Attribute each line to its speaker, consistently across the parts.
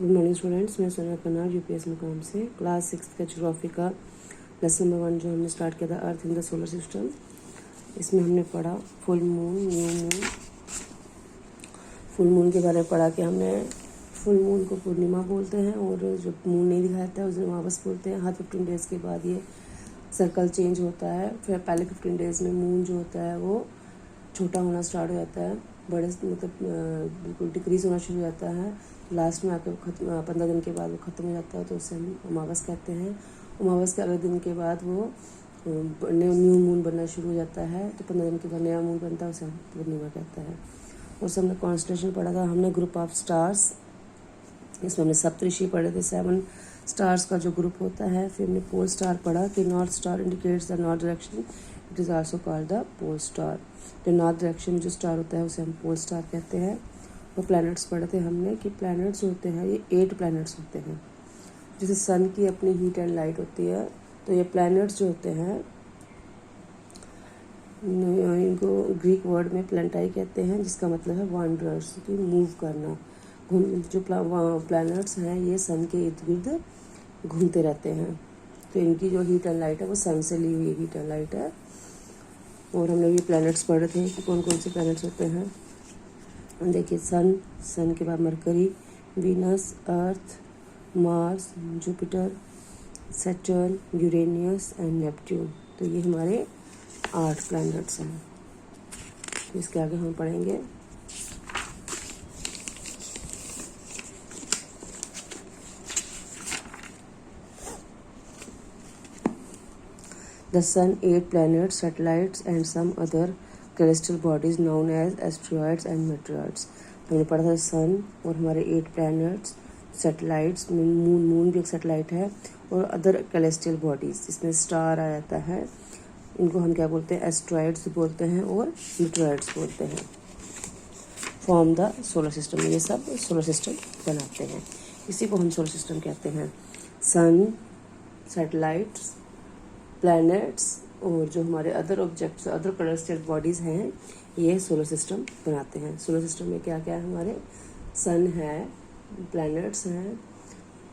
Speaker 1: Good morning students, मैं Sonia कन्नाड UPS मुकाम से क्लास 6 का ज्योग्राफी का लेसन नंबर 1 जो हमने स्टार्ट किया था अर्थ इन द सोलर सिस्टम। इसमें हमने पढ़ा full moon, new moon. Full moon के बारे में पढ़ा कि हमने फुल मून को पूर्णिमा बोलते हैं और जब मून नहीं दिखाता है उस दिन अमावस बोलते हैं। हर 15 डेज़ के बाद ये सर्कल चेंज होता है। फिर पहले 15 डेज़ में मून जो होता है वो छोटा होना स्टार्ट हो जाता है, बड़े मतलब बिल्कुल डिक्रीज़ होना शुरू हो जाता है। लास्ट में आकर 15 दिन के बाद वो ख़त्म हो जाता है, तो उसे हम अमावस कहते हैं। अमावस के अगले दिन के बाद वो न्यू मून बनना शुरू हो जाता है, तो 15 दिन के बाद नया मून बनता है, उसे हम पूर्णिमा कहते हैं। और सब हमने कॉन्स्टेलेशन पढ़ा था, हमने ग्रुप ऑफ स्टार्स, इसमें हमने सप्तऋषि पढ़े थे, 7 स्टार्स का जो ग्रुप होता है। फिर हमने पोल स्टार पढ़ा कि north star indicates the north direction, it is also called the pole star. जो नॉर्थ डायरेक्शन में जो स्टार होता है उसे हम पोल स्टार कहते हैं। और प्लैनेट्स पढ़े थे हमने कि प्लैनेट्स होते हैं, ये 8 प्लैनेट्स होते हैं। जैसे सन की अपनी हीट एंड लाइट होती है, तो ये प्लैनेट्स जो होते हैं इनको ग्रीक वर्ड में प्लैनेटाई कहते हैं, जिसका मतलब है वांडरर्स, कि मूव करना। जो प्लैनेट्स हैं ये सन के इर्द गिर्द घूमते रहते हैं, तो इनकी जो हीट एंड लाइट है वो सन से ली हुई हीट एंड लाइट है। और हमने भी प्लैनेट्स पढ़े थे कि कौन कौन से प्लैनेट्स होते हैं। देखिए सन के बाद mercury, Venus, Earth, Mars, Jupiter, Saturn, Uranus and Neptune. तो ये हमारे 8 प्लैनेट्स हैं। तो इसके आगे हम पढ़ेंगे the sun, 8 planets, satellites and some other celestial bodies known as asteroids and meteoroids। हमने पढ़ा था सन और हमारे 8 प्लैनेट्स, सैटेलाइट्स, मून भी एक सैटेलाइट है, और अदर कैलेस्टियल बॉडीज़ जिसमें स्टार आ जाता है, इनको हम क्या बोलते हैं, एस्ट्रॉइड्स बोलते हैं और मीटरॉइड्स बोलते हैं। फॉर्म द सोलर सिस्टम, ये सब सोलर सिस्टम बनाते हैं, इसी को हम सोलर सिस्टम कहते हैं। सन, सैटेलाइट्स, प्लैनेट्स और जो हमारे अदर ऑब्जेक्ट्स, अदर कैलेस्टियल बॉडीज़ हैं, ये सोलर सिस्टम बनाते हैं। सोलर सिस्टम में क्या क्या है, हमारे सन है, प्लैनेट्स हैं,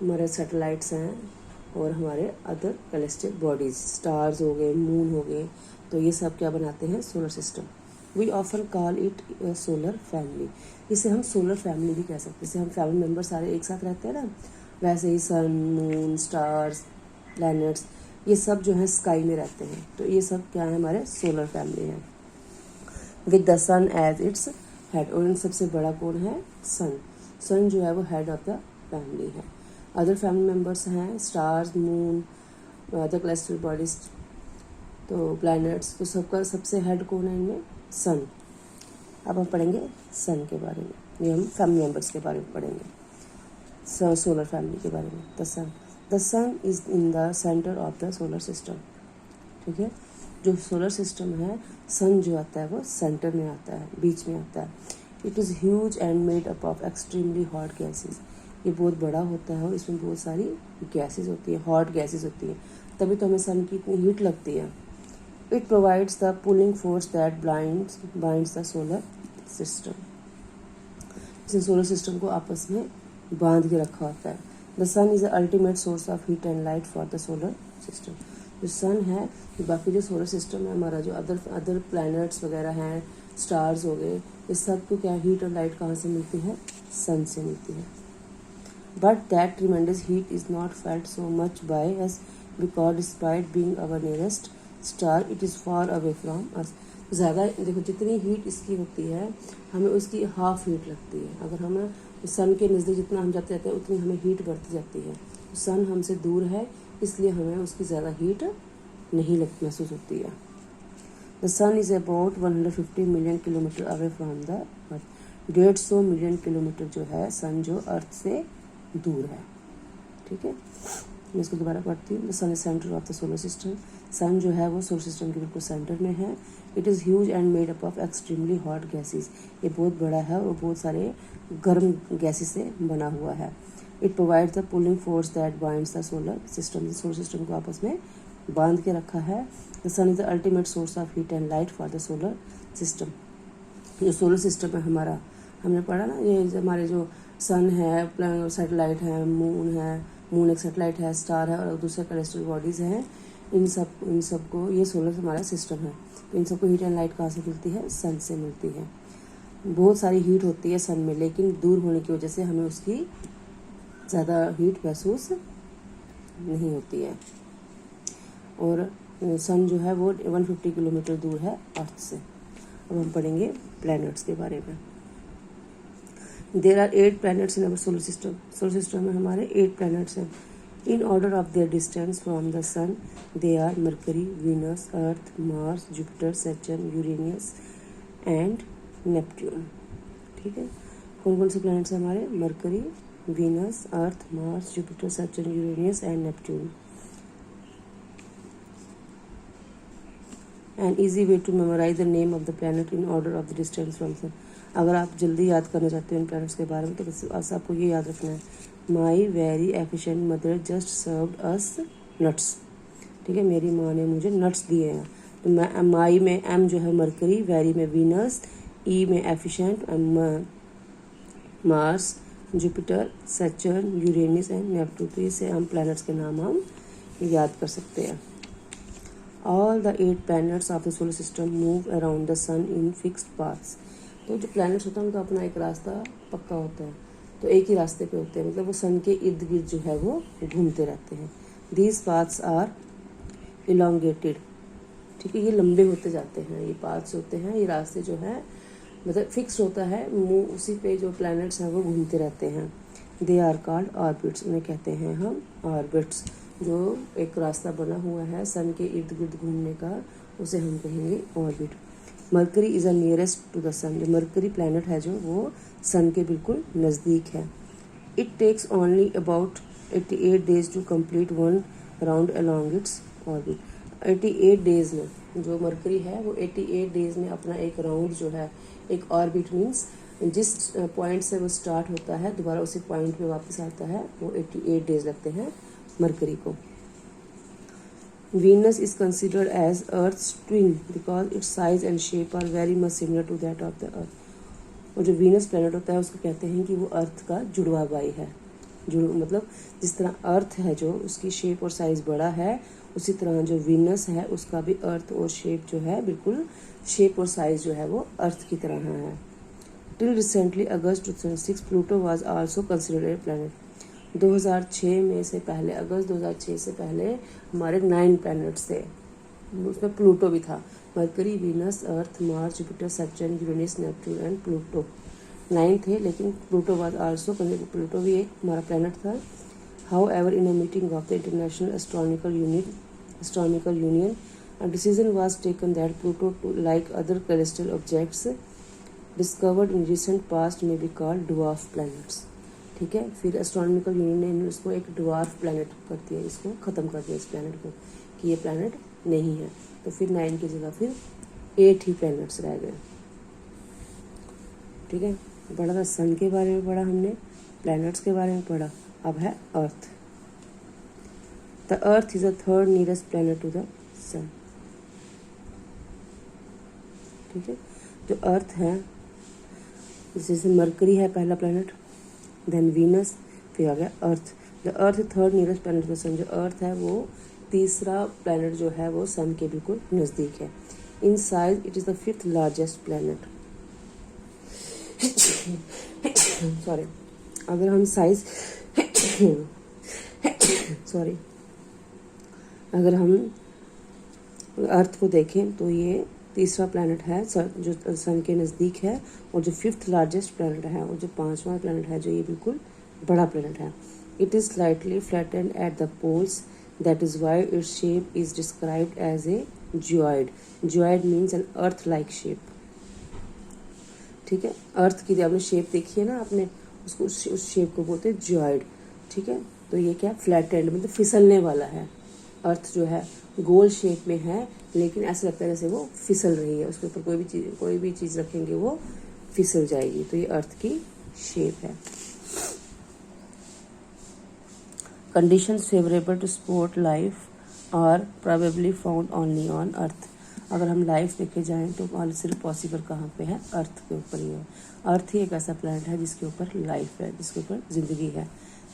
Speaker 1: हमारे सैटेलाइट्स हैं और हमारे अदर कैलेस्टियल बॉडीज़, स्टार्स हो गए, मून हो गए, तो ये सब क्या बनाते हैं, solar system. We often call it solar family. इसे हम सोलर फैमिली भी कह सकते हैं। जैसे हम फैमिली मेम्बर सारे एक साथ रहते हैं ना, वैसे ही सन, मून, स्टार्स, प्लैनेट्स, ये सब जो है स्काई में रहते हैं, तो ये सब क्या है, हमारे सोलर फैमिली है। With the sun as its head, और इन सबसे बड़ा कौन है, सन। सन जो है वो हेड ऑफ द फैमिली है। अदर फैमिली मेम्बर्स हैं स्टार्स, मून, अदर कैलेस्टियल बॉडीज, तो प्लैनेट्स, तो सबका सबसे हेड कौन है इनमें, सन। अब हम पढ़ेंगे सन के बारे में, ये हम फैमिली मेम्बर्स के बारे में पढ़ेंगे, सोलर फैमिली के बारे में। The sun is in the centre of the solar system. ठीक है, जो सोलर सिस्टम है, सन जो आता है वो सेंटर में आता है, बीच में आता है। It is huge and made up of extremely hot gases. ये बहुत बड़ा होता है और इसमें बहुत सारी गैसेज होती है, हॉट गैसेज होती हैं, तभी तो हमें सन की इतनी हीट लगती है। It provides the pulling force that binds the solar system. इसने सोलर सिस्टम को आपस में बांध के रखा होता है। The sun is the ultimate source of heat and light for the solar system. जो सन है, बाकी जो सोलर सिस्टम है हमारा, जो अदर प्लैनेट्स वगैरह हैं, स्टार्स हो गए, इस सब को क्या हीट और लाइट कहाँ से मिलती है, सन से मिलती है। But that tremendous heat is not felt so much by us because despite being our nearest star it is far away from us. ज़्यादा देखो, जितनी हीट इसकी होती है हमें उसकी हाफ हीट लगती है। अगर हमें सन के नज़दीक जितना हम जाते रहते हैं उतनी हमें हीट बढ़ती जाती है। सन हमसे दूर है, इसलिए हमें उसकी ज़्यादा हीट नहीं महसूस होती है। The sun is about 150 million kilometre away from the earth. 150 million kilometre जो है सन जो अर्थ से दूर है। ठीक है, मैं इसको दोबारा पढ़ती हूँ। The sun is centre of the solar system. Sun जो है वो सोलर सिस्टम के बिल्कुल सेंटर में है। It is huge and made up of extremely hot gases. ये बहुत बड़ा है और बहुत सारे गर्म गैसेज से बना हुआ है। It provides the pulling force that binds the solar system. Solar system को आपस में बांध के रखा है। The sun is the ultimate source of heat and light for the solar system. जो सोलर सिस्टम है हमारा, हमने पढ़ा ना, ये हमारे जो सन है, सैटेलाइट है, मून एक सैटेलाइट है, स्टार है और दूसरे कैलेस्ट्रल बॉडीज़ हैं। इन सब को, ये सोलर हमारा सिस्टम है। इन सबको हीट एंड लाइट कहाँ से मिलती है? सन से मिलती है। बहुत सारी हीट होती है सन में, लेकिन दूर होने की वजह से हमें उसकी ज़्यादा हीट महसूस नहीं होती है। और सन जो है वो 150 किलोमीटर दूर है अर्थ से। अब हम पढ़ेंगे प्लैनेट्स के बारे में। There are 8 planets in our solar system. Solar system में हमारे 8 प्लैनेट्स हैं। In order of their distance from the sun they are Mercury, Venus, Earth, Mars, Jupiter, Saturn, Uranus and Neptune. ठीक है, कौन कौन से प्लैनेट्स हैं हमारे? Mercury, Venus, Earth, Mars, Jupiter, Saturn, Uranus and Neptune. An easy way to memorize the name of the planet in order of the distance from sun. अगर आप जल्दी याद करना चाहते हो इन प्लैनेट्स के बारे में तो बस आपको ये याद रखना है, my very efficient mother just served us nuts. ठीक है, मेरी माँ ने मुझे नट्स दिए हैं। तो माई में एम जो है मरकरी, वेरी में वीनस, ई में efficient, Mars, Jupiter, Saturn, Uranus and Neptune. तो इससे हम प्लैनेट्स के नाम हम याद कर सकते हैं। All the 8 planets of the solar system move around the sun in fixed paths. तो जो प्लैनेट्स होता है उनका अपना एक रास्ता पक्का होता है, तो एक ही रास्ते पे होते हैं, मतलब वो सन के इर्द गिर्द जो है वो घूमते रहते हैं। These paths are elongated. ठीक है, ये लंबे होते जाते हैं, ये पाथ्स होते हैं, ये रास्ते जो है मतलब फिक्स होता है, उसी पे जो प्लैनेट्स हैं वो घूमते रहते हैं। दे आर कॉल्ड ऑर्बिट्स, उन्हें कहते हैं हम ऑर्बिट्स। जो एक रास्ता बना हुआ है सन के इर्द गिर्द घूमने का, उसे हम कहेंगे orbit. Mercury is a nearest to the sun. जो मरकरी प्लैनेट है जो वो सन के बिल्कुल नज़दीक है। It takes only about 88 days to complete one round along its orbit. 88 days में जो मरकरी है वो 88 डेज में अपना एक राउंड जो है, एक ऑर्बिट मीन्स जिस पॉइंट से वो स्टार्ट होता है दोबारा उसी पॉइंट पे वापस आता है, वो 88 डेज लगते हैं मरकरी को। Venus is considered as Earth's twin because its size and shape are very much similar to that of the Earth. और जो वीनस प्लैनेट होता है उसको कहते हैं कि वो अर्थ का जुड़वा भाई है। मतलब जिस तरह अर्थ है जो उसकी शेप और साइज बड़ा है, उसी तरह जो वीनस है उसका भी अर्थ और शेप जो है बिल्कुल शेप और साइज जो है वो अर्थ की तरह है। Till recently August 2006 Pluto was also considered a planet. 2006 में से पहले, अगस्त 2006 से पहले हमारे 9 प्लैनेट्स थे, उसमें प्लूटो भी था। Mercury, Venus, Earth, Mars, Jupiter, Saturn, Uranus, Neptune and Pluto 9 थे, लेकिन प्लूटो वाज आल्सो, प्लूटो भी एक हमारा प्लैनेट था। How ever in a meeting of the international astronomical union a decision was taken that Pluto, like other celestial objects discovered in recent past, may be called dwarf planets. ठीक है, फिर astronomical union ने उसको एक dwarf planet कर दिया, इसको ख़त्म कर दिया इस प्लैनेट को कि ये प्लैनेट नहीं है। तो फिर 9 की जगह फिर 8 ही प्लैनेट्स रह गए। ठीक है, पढ़ा था सन के बारे में, पढ़ा हमने प्लैनेट्स के बारे में पढ़ा। अब है Earth. The Earth is the third nearest planet to the sun. ठीक है, जो अर्थ है जैसे मरकरी है पहला प्लैनेट, देन वीनस, फिर आ गया Earth. The Earth third nearest planet to the sun. जो अर्थ है वो तीसरा प्लैनेट जो है वो सन के बिल्कुल नज़दीक है। In size it is the 5th largest planet. Sorry, अगर हम साइज अगर हम अर्थ को देखें तो ये तीसरा प्लैनेट है जो सन के नज़दीक है, और जो 5th लार्जेस्ट प्लैनेट है और जो 5वां प्लैनेट है जो ये बिल्कुल बड़ा प्लैनेट है। It is slightly flattened at the poles, that is why its shape is described as a geoid. Geoid means an Earth like shape. ठीक है, अर्थ की आपने शेप देखी है ना, आपने उसको उस शेप को बोलते हैं जियोइड। ठीक है, तो ये क्या फ्लैटेंड मतलब फिसलने वाला है। अर्थ जो है गोल शेप में है, लेकिन ऐसा लगता है जैसे वो फिसल रही है, उसके ऊपर कोई भी चीज़ रखेंगे वो फिसल जाएगी। तो ये अर्थ की शेप है। Conditions favourable to sport life are probably found only on Earth. अगर हम लाइफ देखे जाएँ तो सिर्फ पॉसिबल कहाँ पे है, अर्थ के ऊपर ही है। अर्थ ही एक ऐसा प्लैनेट है जिसके ऊपर लाइफ है, जिसके ऊपर ज़िंदगी है।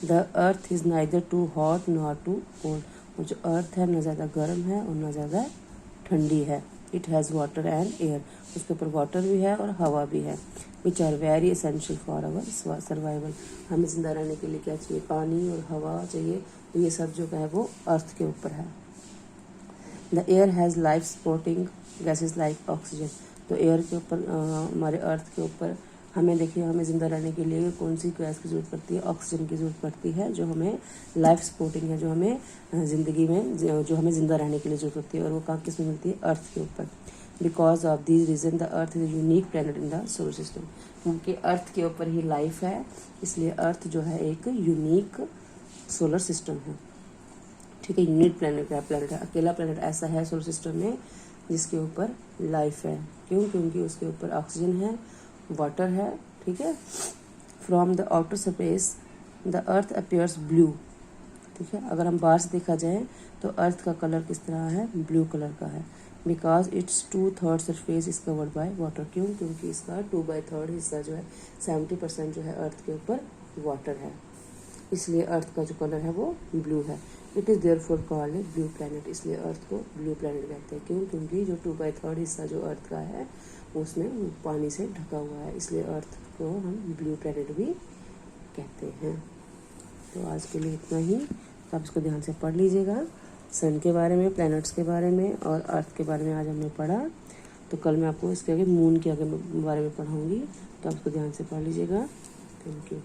Speaker 1: The Earth is neither too hot nor too cold, और जो अर्थ है ना ज़्यादा गर्म है और ना ज़्यादा ठंडी है। It has water and air, उसके ऊपर वाटर भी है और हवा भी है। Which are very essential for our survival, हमें ज़िंदा रहने के लिए क्या चाहिए, पानी और हवा चाहिए, तो ये सब जो है वो अर्थ के ऊपर है। The air has life supporting gases like oxygen, तो एयर के ऊपर हमारे अर्थ के ऊपर हमें देखिए, हमें ज़िंदा रहने के लिए कौन सी गैस की ज़रूरत पड़ती है, ऑक्सीजन की ज़रूरत पड़ती है, जो हमें लाइफ सपोर्टिंग है, जो हमें ज़िंदगी में जो हमें ज़िंदा रहने के लिए ज़रूरत होती है, और वो कहाँ किस में मिलती है, अर्थ के ऊपर। Because of this reason the Earth is unique planet in the solar system, क्योंकि अर्थ के ऊपर ही लाइफ है, इसलिए अर्थ जो है एक यूनिक सोलर सिस्टम है। ठीक है, यूनिक प्लैनेट है, अकेला प्लैनेट ऐसा है सोलर सिस्टम में जिसके ऊपर लाइफ है। क्यों? क्योंकि उसके ऊपर ऑक्सीजन है, वाटर है। ठीक है, from the outer space the earth appears blue. ठीक है, अगर हम बाहर से देखा जाए तो अर्थ का कलर किस तरह है, ब्लू कलर का है। Because it's 2/3 surface is covered by water, क्यों? क्योंकि इसका 2/3 हिस्सा जो है, 70% जो है अर्थ के ऊपर वाटर है, इसलिए अर्थ का जो कलर है वो ब्लू है। It is therefore called a blue planet, इसलिए अर्थ को ब्लू प्लैनेट कहते हैं। क्यों? क्योंकि जो 2/3 हिस्सा जो अर्थ का है उसमें पानी से ढका हुआ है, इसलिए अर्थ को हम ब्लू प्लैनेट भी कहते हैं। तो आज के लिए इतना ही, तो आप इसको ध्यान से पढ़ लीजिएगा। सन के बारे में, प्लैनेट्स के बारे में और अर्थ के बारे में आज हमने पढ़ा। तो कल मैं आपको इसके आगे मून के आगे बारे में पढ़ाऊँगी, तो आप इसको ध्यान से पढ़ लीजिएगा। Thank you.